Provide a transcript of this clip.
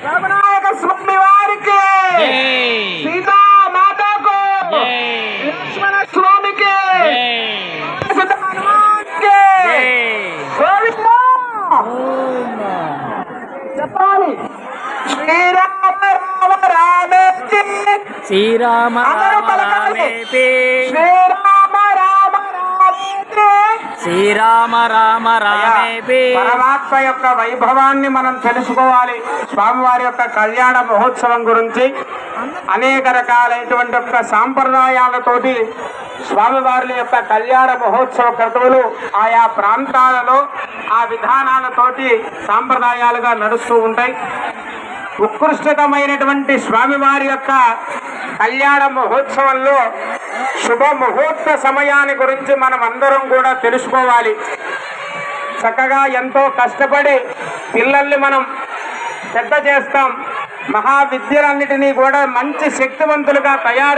రమణాయక స్వామి వారికి, సీతామాతకు, లక్ష్మణ స్వామికి, హనుమాన్కి చెప్పాలి. శ్రీరామ రామ రామేతి, శ్రీరామ రామ రామేతి, శ్రీరామ రామ రామేతి, శ్రీరామ రామ రామేతి. పరమాత్మ యొక్క వైభవాన్ని మనం తెలుసుకోవాలి. స్వామివారి యొక్క కళ్యాణ మహోత్సవం గురించి అనేక రకాలైనటువంటి యొక్క సాంప్రదాయాలతోటి స్వామివారి యొక్క కళ్యాణ మహోత్సవ క్రతువులు ఆయా ప్రాంతాలలో ఆ విధానాలతోటి సాంప్రదాయాలుగా నడుస్తూ ఉంటాయి. ఉత్కృష్టమైనటువంటి స్వామివారి యొక్క కళ్యాణ మహోత్సవంలో శుభ ముహూర్త సమయాన్ని గురించి మనం అందరం కూడా తెలుసుకోవాలి. చక్కగా ఎంతో కష్టపడి పిల్లల్ని మనం పెద్ద చేస్తాం. మహావిద్యలన్నిటినీ కూడా మంచి శక్తివంతులుగా తయారు